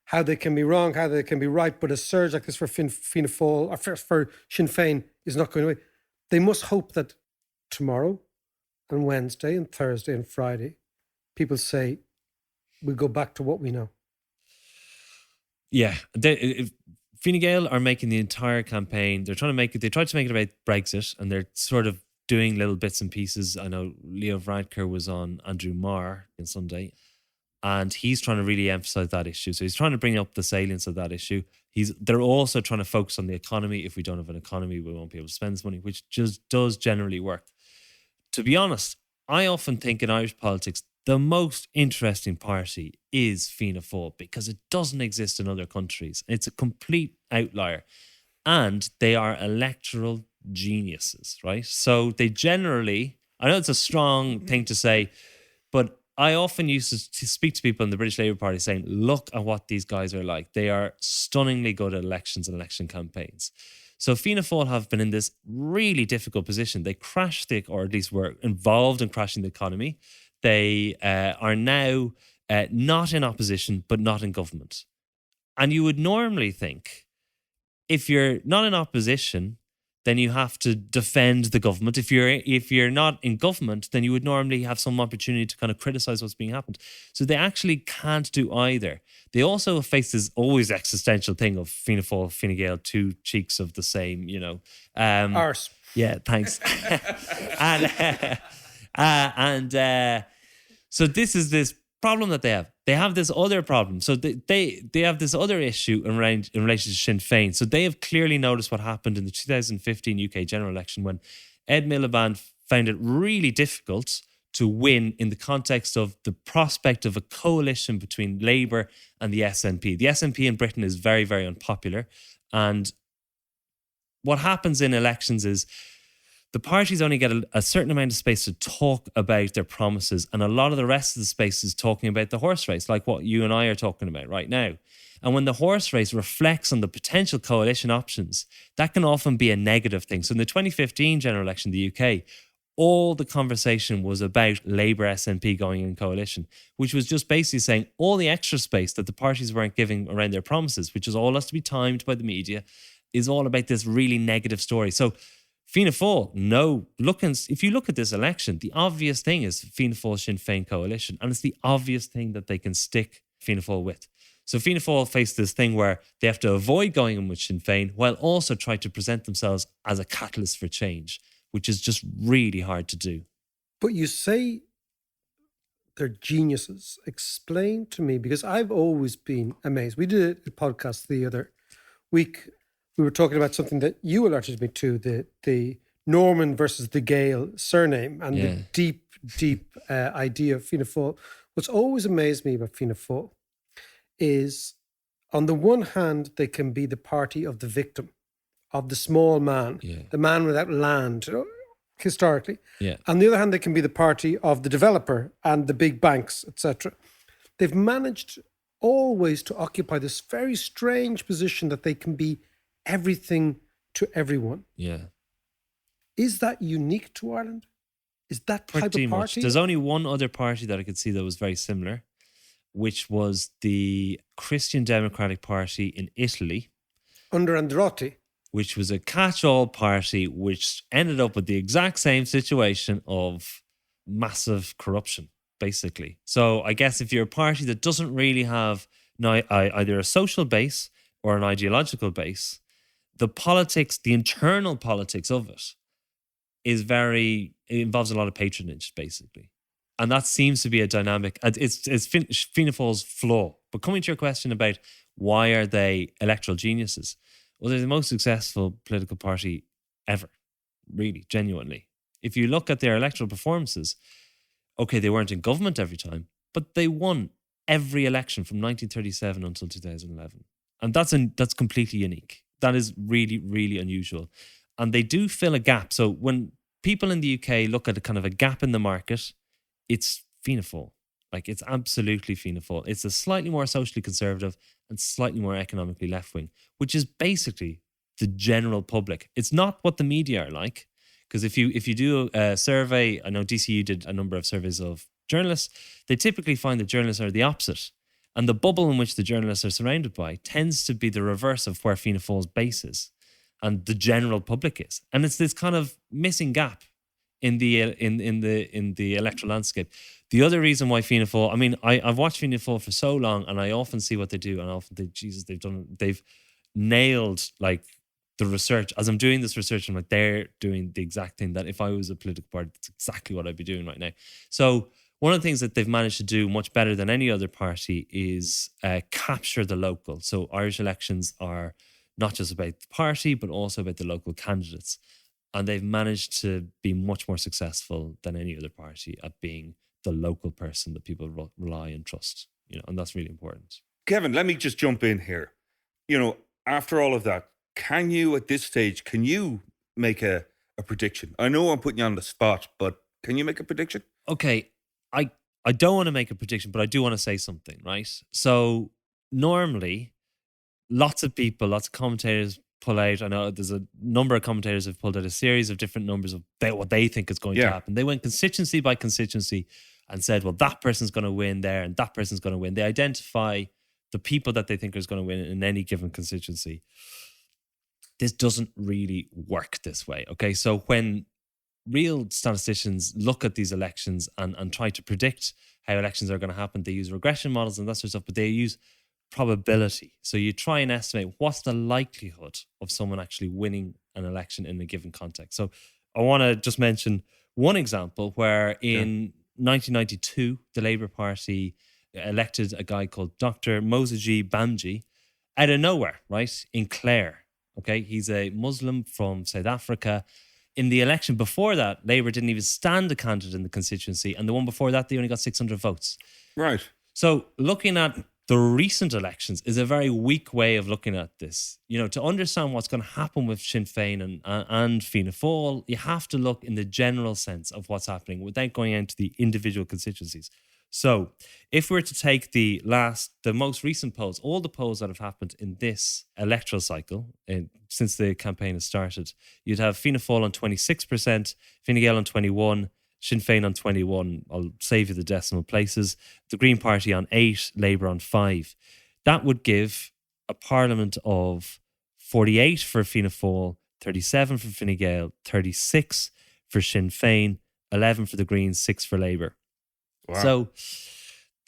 [SPEAKER 5] how they can be wrong, how they can be right, but a surge like this for Fianna Fáil, or for Sinn Féin, is not going away. They must hope that tomorrow and Wednesday and Thursday and Friday, people say, we go back to what we know.
[SPEAKER 7] Yeah, Fine Gael are making the entire campaign. They're trying to make it. They tried to make it about Brexit, and they're sort of doing little bits and pieces. I know Leo Varadkar was on Andrew Marr on Sunday, and he's trying to really emphasize that issue. So he's trying to bring up the salience of that issue. They're also trying to focus on the economy. If we don't have an economy, we won't be able to spend this money, which just does generally work. To be honest, I often think in Irish politics, the most interesting party is Fianna Fáil because it doesn't exist in other countries. It's a complete outlier. And they are electoral geniuses, right? So they generally, I know it's a strong thing to say, but I often used to speak to people in the British Labour Party saying, look at what these guys are like. They are stunningly good at elections and election campaigns. So Fianna Fáil have been in this really difficult position. They crashed or at least were involved in crashing the economy. They are now not in opposition, but not in government. And you would normally think if you're not in opposition, then you have to defend the government. If you're not in government, then you would normally have some opportunity to kind of criticize what's being happened. So they actually can't do either. They also face this always existential thing of Fianna Fáil, Fine Gael, two cheeks of the same,
[SPEAKER 5] Arse.
[SPEAKER 7] Yeah, thanks. So this is this problem that they have. They have this other problem. So they have this other issue in relation to Sinn Féin. So they have clearly noticed what happened in the 2015 UK general election when Ed Miliband found it really difficult to win in the context of the prospect of a coalition between Labour and the SNP. The SNP in Britain is very, very unpopular. And what happens in elections is the parties only get a certain amount of space to talk about their promises, and a lot of the rest of the space is talking about the horse race, like what you and I are talking about right now. And when the horse race reflects on the potential coalition options, that can often be a negative thing. So in the 2015 general election in the UK, all the conversation was about Labour SNP going in coalition, which was just basically saying all the extra space that the parties weren't giving around their promises, which is all has to be timed by the media, is all about this really negative story. So Fianna Fáil, if you look at this election, the obvious thing is Fianna Fáil Sinn Féin coalition, and it's the obvious thing that they can stick Fianna Fáil with. So Fianna Fáil face this thing where they have to avoid going in with Sinn Féin while also try to present themselves as a catalyst for change, which is just really hard to do.
[SPEAKER 5] But you say they're geniuses. Explain to me, because I've always been amazed. We did a podcast the other week. We were talking about something that you alerted me to, the Norman versus the Gael surname and the deep idea of Fianna Fáil. What's always amazed me about Fianna Fáil is, on the one hand, they can be the party of the victim, of the small man, the man without land, historically.
[SPEAKER 7] Yeah.
[SPEAKER 5] On the other hand, they can be the party of the developer and the big banks, etc. They've managed always to occupy this very strange position that they can be everything to everyone.
[SPEAKER 7] Yeah.
[SPEAKER 5] Is that unique to Ireland? Is that type
[SPEAKER 7] Pretty
[SPEAKER 5] of
[SPEAKER 7] much.
[SPEAKER 5] party?
[SPEAKER 7] There's only one other party that I could see that was very similar, which was the Christian Democratic Party in Italy.
[SPEAKER 5] Under Andreotti.
[SPEAKER 7] Which was a catch-all party which ended up with the exact same situation of massive corruption, basically. So I guess if you're a party that doesn't really have either a social base or an ideological base, the politics, the internal politics of it it involves a lot of patronage, basically. And that seems to be a dynamic. It's Fianna Fáil's flaw. But coming to your question about why are they electoral geniuses? Well, they're the most successful political party ever, really, genuinely. If you look at their electoral performances, okay, they weren't in government every time, but they won every election from 1937 until 2011. And that's completely unique. That is really, really unusual. And they do fill a gap. So when people in the UK look at a kind of a gap in the market, it's Fianna Fáil. Like, it's absolutely Fianna Fáil. It's a slightly more socially conservative and slightly more economically left-wing, which is basically the general public. It's not what the media are like. Because if you do a survey, I know DCU did a number of surveys of journalists, they typically find that journalists are the opposite. And the bubble in which the journalists are surrounded by tends to be the reverse of where Fianna Fáil's base is and the general public is. And it's this kind of missing gap in the electoral landscape. The other reason why Fianna Fáil, I mean, I've watched Fianna Fáil for so long, and I often see what they do, and I often think, Jesus, they've nailed like the research. As I'm doing this research, I'm like, they're doing the exact thing that if I was a political party, that's exactly what I'd be doing right now. So one of the things that they've managed to do much better than any other party is capture the local. So Irish elections are not just about the party, but also about the local candidates. And they've managed to be much more successful than any other party at being the local person that people rely and trust. And that's really important.
[SPEAKER 6] Kevin, let me just jump in here. After all of that, can you make a prediction? I know I'm putting you on the spot, but can you make a prediction?
[SPEAKER 7] Okay, I don't want to make a prediction, but I do want to say something, right? So normally, lots of commentators pull out. I know there's a number of commentators have pulled out a series of different numbers of what they think is going to happen. They went constituency by constituency and said, well, that person's going to win there and that person's going to win. They identify the people that they think is going to win in any given constituency. This doesn't really work this way, okay? So when real statisticians look at these elections and try to predict how elections are going to happen, they use regression models and that sort of stuff, but they use probability. So you try and estimate what's the likelihood of someone actually winning an election in a given context. So I want to just mention one example where in 1992, the Labour Party elected a guy called Dr. Mosaji Bamji out of nowhere, right? In Clare. Okay, he's a Muslim from South Africa. In the election before that, Labour didn't even stand a candidate in the constituency. And the one before that, they only got 600 votes.
[SPEAKER 6] Right.
[SPEAKER 7] So looking at the recent elections is a very weak way of looking at this. To understand what's going to happen with Sinn Féin and Fianna Fáil, you have to look in the general sense of what's happening without going into the individual constituencies. So if we were to take the most recent polls, all the polls that have happened in this electoral cycle since the campaign has started, you'd have Fianna Fáil on 26%, Fine Gael on 21%, Sinn Féin on 21%, I'll save you the decimal places, the Green Party on 8%, Labour on 5%. That would give a parliament of 48 for Fianna Fáil, 37 for Fine Gael, 36 for Sinn Féin, 11 for the Greens, 6 for Labour. Wow. So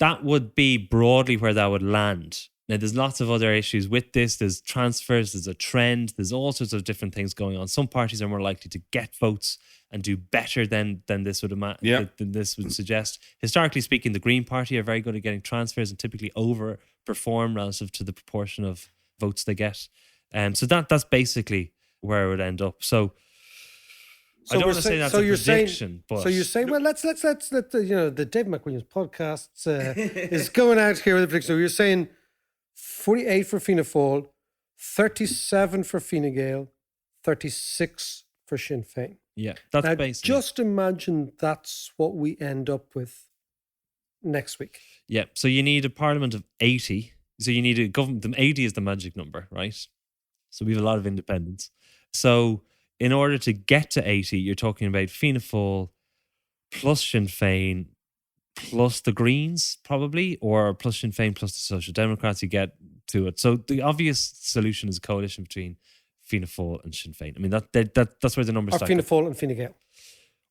[SPEAKER 7] that would be broadly where that would land. Now, there's lots of other issues with this. There's transfers, there's a trend, there's all sorts of different things going on. Some parties are more likely to get votes and do better than this would than this would suggest. Historically speaking, the Green Party are very good at getting transfers and typically overperform relative to the proportion of votes they get. So that's basically where it would end up. So I don't want to say that's a prediction, but
[SPEAKER 5] so you're saying, well, let's let the Dave McWilliams podcast is going out here with a prediction. So you're saying 48 for Fianna Fáil, 37 for Fine Gael, 36 for Sinn Féin.
[SPEAKER 7] Yeah, that's
[SPEAKER 5] now,
[SPEAKER 7] basically.
[SPEAKER 5] Just imagine that's what we end up with next week.
[SPEAKER 7] Yeah, so you need a parliament of 80. So you need a government. 80 is the magic number, right? So we have a lot of independents. So in order to get to 80, you're talking about Fianna Fáil plus Sinn Féin plus the Greens, probably, or plus Sinn Féin plus the Social Democrats, you get to it. So the obvious solution is a coalition between Fianna Fáil and Sinn Féin. I mean, that's where the numbers start.
[SPEAKER 5] Or Fianna Fáil and Fine Gael.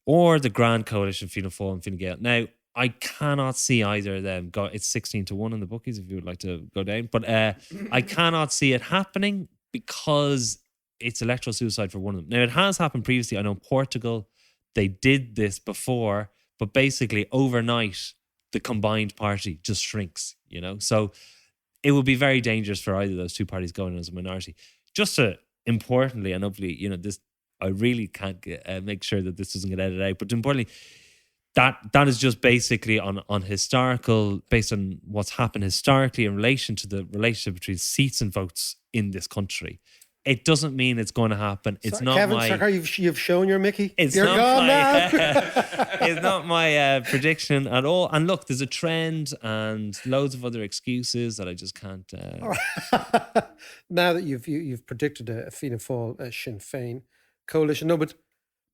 [SPEAKER 7] Or the grand coalition, Fianna Fáil and Fine Gael. Now, I cannot see either of them go. It's 16-1 in the bookies if you would like to go down. But I cannot see it happening because it's electoral suicide for one of them. Now, it has happened previously. I know in Portugal, they did this before, but basically overnight, the combined party just shrinks, So it would be very dangerous for either of those two parties going as a minority. Just to, importantly, and hopefully, this, I really can't make sure that this doesn't get edited out, but importantly, that is just basically on historical, based on what's happened historically in relation to the relationship between seats and votes in this country. It doesn't mean it's going to happen. It's not
[SPEAKER 5] Kevin,
[SPEAKER 7] my...
[SPEAKER 5] Kevin, you've shown your Mickey.
[SPEAKER 7] You're gone now. It's not my prediction at all. And look, there's a trend and loads of other excuses that I just can't...
[SPEAKER 5] Now that you've predicted a Fianna Fáil, a Sinn Féin coalition. No, but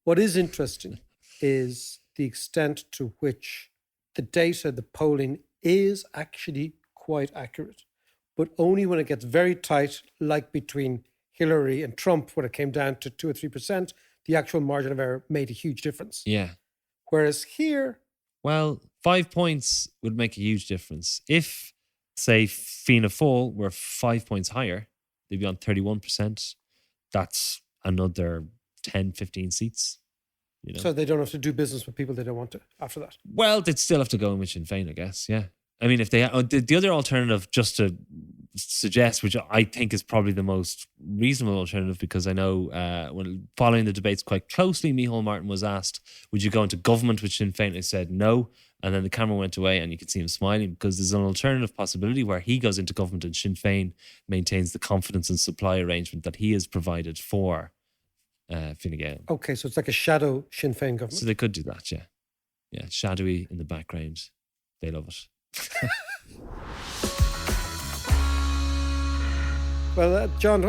[SPEAKER 5] what is interesting is the extent to which the data, the polling is actually quite accurate, but only when it gets very tight, like between Hillary and Trump, when it came down to 2 or 3%, the actual margin of error made a huge difference.
[SPEAKER 7] Yeah.
[SPEAKER 5] Whereas here,
[SPEAKER 7] Well, 5 points would make a huge difference. If, say, Fianna Fáil were 5 points higher, they'd be on 31%. That's another 10, 15 seats. You know?
[SPEAKER 5] so they don't have to do business with people they don't want to after that.
[SPEAKER 7] Well, they'd still have to go in with Sinn Féin, I guess. Yeah. I mean, if they the other alternative, just to suggest, which I think is probably the most reasonable alternative, because I know when following the debates quite closely, Micheál Martin was asked, "Would you go into government with Sinn Féin?" He said no, and then the camera went away, and you could see him smiling, because there's an alternative possibility where he goes into government and Sinn Féin maintains the confidence and supply arrangement that he has provided for Fine Gael.
[SPEAKER 5] Okay, so it's like a shadow Sinn Féin government.
[SPEAKER 7] So they could do that, yeah. Yeah, shadowy in the background. They love it.
[SPEAKER 5] Well, John,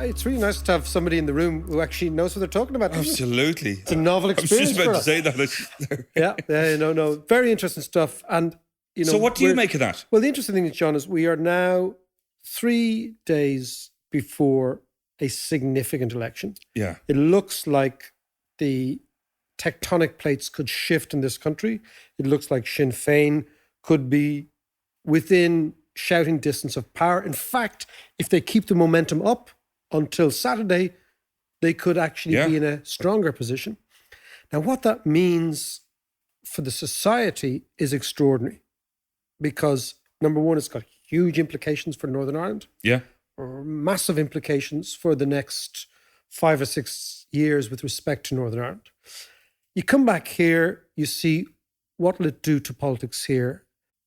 [SPEAKER 5] it's really nice to have somebody in the room who actually knows what they're talking about. isn't it?
[SPEAKER 6] Absolutely.
[SPEAKER 5] It's a novel
[SPEAKER 6] I was
[SPEAKER 5] experience
[SPEAKER 6] just about
[SPEAKER 5] for
[SPEAKER 6] to
[SPEAKER 5] us.
[SPEAKER 6] say that.
[SPEAKER 5] Yeah, no. Very interesting stuff. And, you know,
[SPEAKER 6] So what do you
[SPEAKER 5] we're-
[SPEAKER 6] make of that?
[SPEAKER 5] Well, the interesting thing, John, is we are now 3 days before a significant election.
[SPEAKER 6] Yeah.
[SPEAKER 5] It looks like the tectonic plates could shift in this country. It looks like Sinn Féin could be within shouting distance of power. In fact, if they keep the momentum up until Saturday, they could actually
[SPEAKER 6] Yeah.
[SPEAKER 5] be in a stronger position. Now, what that means for the society is extraordinary, because number one, it's got huge implications for Northern Ireland,
[SPEAKER 6] Yeah.
[SPEAKER 5] or massive implications for the next 5 or 6 years with respect to Northern Ireland. You come back here, you see what will it do to politics here.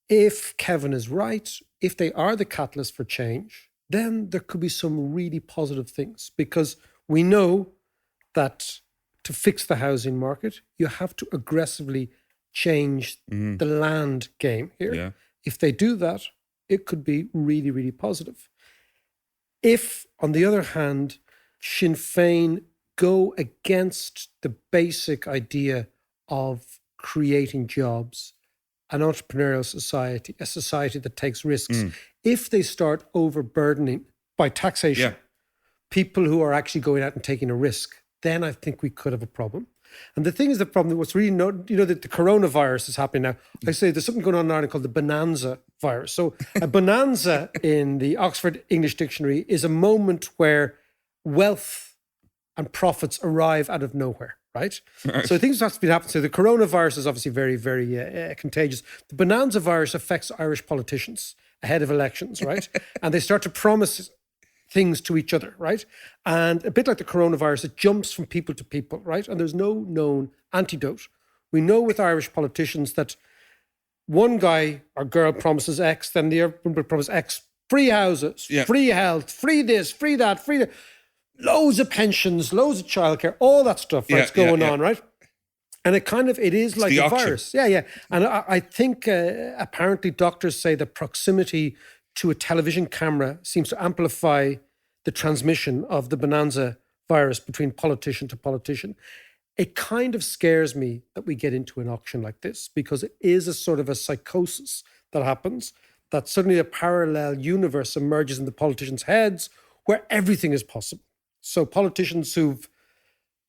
[SPEAKER 5] If Kevin is right, if they are the catalyst for change, then there could be some really positive things, because we know that to fix the housing market, you have to aggressively change the land game here.
[SPEAKER 6] Yeah.
[SPEAKER 5] If they do that, it could be really, really positive. If, on the other hand, Sinn Féin go against the basic idea of creating jobs, an entrepreneurial society, a society that takes risks, if they start overburdening by taxation
[SPEAKER 6] Yeah.
[SPEAKER 5] people who are actually going out and taking a risk, then I think we could have a problem. And the thing is, the problem, what's really, that the coronavirus is happening now. I say there's something going on in Ireland called the bonanza virus. So a bonanza in the Oxford English Dictionary is a moment where wealth and profits arrive out of nowhere, right? So things have been happening. So the coronavirus is obviously very, very contagious. The bonanza virus affects Irish politicians ahead of elections, right? And they start to promise things to each other, right? And a bit like the coronavirus, it jumps from people to people, right? And there's no known antidote. We know with Irish politicians that one guy or girl promises X, then the other one promises X, free houses,
[SPEAKER 6] Yeah.
[SPEAKER 5] free health, free this, free that, free that, loads of pensions, loads of childcare, all that stuff that's going on, right? And it is like
[SPEAKER 6] the
[SPEAKER 5] a
[SPEAKER 6] auction.
[SPEAKER 5] virus. Yeah. And I think apparently doctors say that proximity to a television camera seems to amplify the transmission of the bonanza virus between politician to politician. It kind of scares me that we get into an auction like this, because it is a sort of a psychosis that happens, that suddenly a parallel universe emerges in the politicians' heads where everything is possible. So politicians who've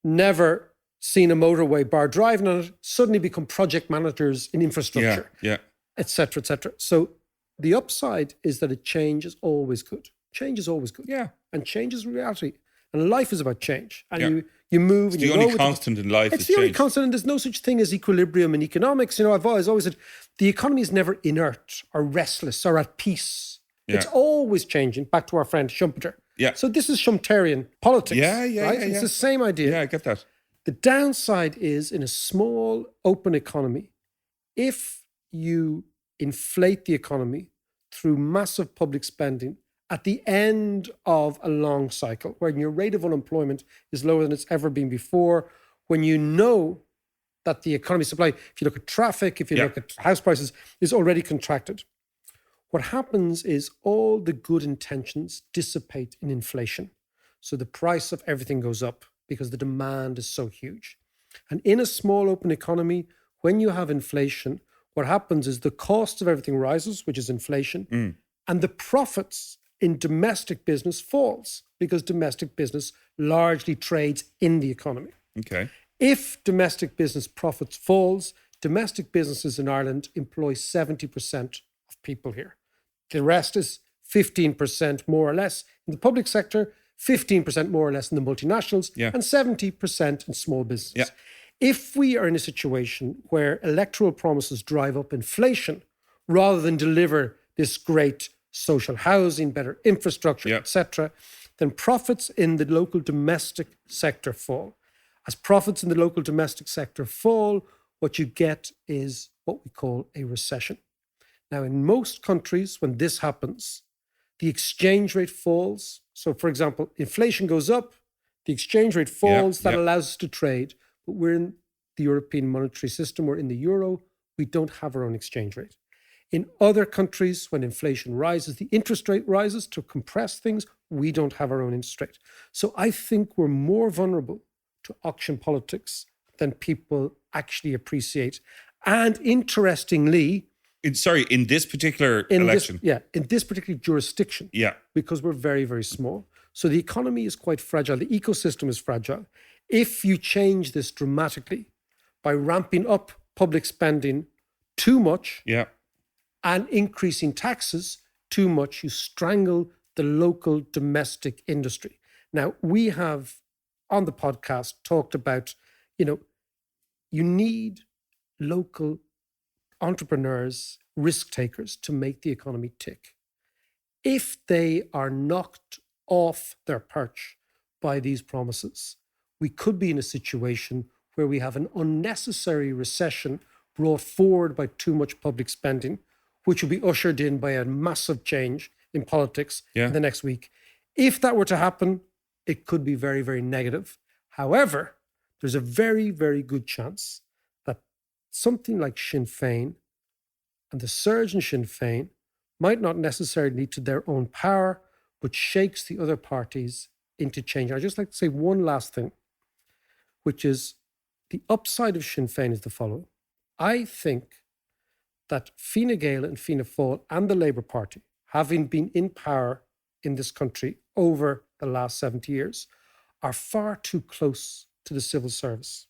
[SPEAKER 5] never seen a motorway bar driving on it suddenly become project managers in infrastructure,
[SPEAKER 6] Yeah.
[SPEAKER 5] et cetera, et cetera. So the upside is that a change is always good. Change is always good.
[SPEAKER 6] Yeah.
[SPEAKER 5] And change is reality. And life is about change. And
[SPEAKER 6] Yeah.
[SPEAKER 5] you move
[SPEAKER 6] It's
[SPEAKER 5] and
[SPEAKER 6] the
[SPEAKER 5] you
[SPEAKER 6] only
[SPEAKER 5] go with
[SPEAKER 6] constant in life
[SPEAKER 5] It's
[SPEAKER 6] is
[SPEAKER 5] the only
[SPEAKER 6] change.
[SPEAKER 5] constant, and there's no such thing as equilibrium in economics. I've always said the economy is never inert or restless or at peace.
[SPEAKER 6] Yeah.
[SPEAKER 5] It's always changing. Back to our friend Schumpeter.
[SPEAKER 6] Yeah.
[SPEAKER 5] So this is Schumpeterian politics.
[SPEAKER 6] Yeah,
[SPEAKER 5] right?
[SPEAKER 6] yeah.
[SPEAKER 5] It's the same idea.
[SPEAKER 6] Yeah, I get that.
[SPEAKER 5] The downside is, in a small, open economy, if you inflate the economy through massive public spending at the end of a long cycle, when your rate of unemployment is lower than it's ever been before, when you know that the economy supply, if you look at traffic, if you
[SPEAKER 6] Yeah.
[SPEAKER 5] look at house prices, is already contracted. What happens is all the good intentions dissipate in inflation. So the price of everything goes up because the demand is so huge. And in a small open economy, when you have inflation, what happens is the cost of everything rises, which is inflation, and the profits in domestic business falls because domestic business largely trades in the economy.
[SPEAKER 6] Okay.
[SPEAKER 5] If domestic business profits falls, domestic businesses in Ireland employ 70% of people here. The rest is 15% more or less in the public sector, 15% more or less in the multinationals, and 70% in small business.
[SPEAKER 6] Yeah.
[SPEAKER 5] If we are in a situation where electoral promises drive up inflation rather than deliver this great social housing, better infrastructure, etc., then profits in the local domestic sector fall. As profits in the local domestic sector fall, what you get is what we call a recession. Now, in most countries, when this happens, the exchange rate falls. So, for example, inflation goes up, the exchange rate falls, that allows us to trade. But we're in the European monetary system, we're in the euro, we don't have our own exchange rate. In other countries, when inflation rises, the interest rate rises to compress things, we don't have our own interest rate. So I think we're more vulnerable to auction politics than people actually appreciate. And interestingly,
[SPEAKER 6] in this particular election.
[SPEAKER 5] In this particular jurisdiction.
[SPEAKER 6] Yeah.
[SPEAKER 5] Because we're very, very small. So the economy is quite fragile. The ecosystem is fragile. If you change this dramatically by ramping up public spending too much and increasing taxes too much, you strangle the local domestic industry. Now, we have on the podcast talked about, you need local entrepreneurs, risk takers to make the economy tick. If they are knocked off their perch by these promises, we could be in a situation where we have an unnecessary recession brought forward by too much public spending, which will be ushered in by a massive change in politics in the next week. If that were to happen, it could be very, very negative. However, there's a very, very good chance that something like Sinn Féin and the surge in Sinn Féin might not necessarily lead to their own power, but shakes the other parties into change. I'd just like to say one last thing, which is the upside of Sinn Féin is the following. I think that Fine Gael and Fianna Fáil and the Labour Party, having been in power in this country over the last 70 years, are far too close to the civil service.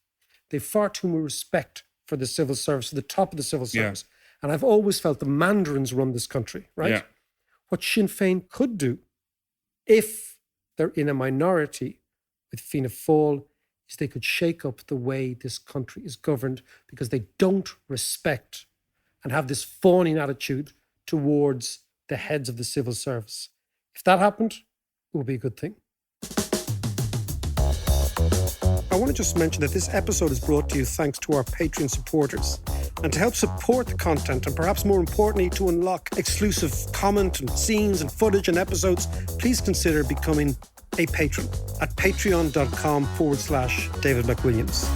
[SPEAKER 5] They've far too much respect for the civil service, to the top of the civil service. And I've always felt the mandarins run this country, right?
[SPEAKER 6] Yeah.
[SPEAKER 5] What Sinn Féin could do, if they're in a minority with Fianna Fáil, is they could shake up the way this country is governed, because they don't respect and have this fawning attitude towards the heads of the civil service. If that happened, it would be a good thing. I want to just mention that this episode is brought to you thanks to our Patreon supporters. And to help support the content, and perhaps more importantly, to unlock exclusive comment and scenes and footage and episodes, please consider becoming a patron at patreon.com/David McWilliams.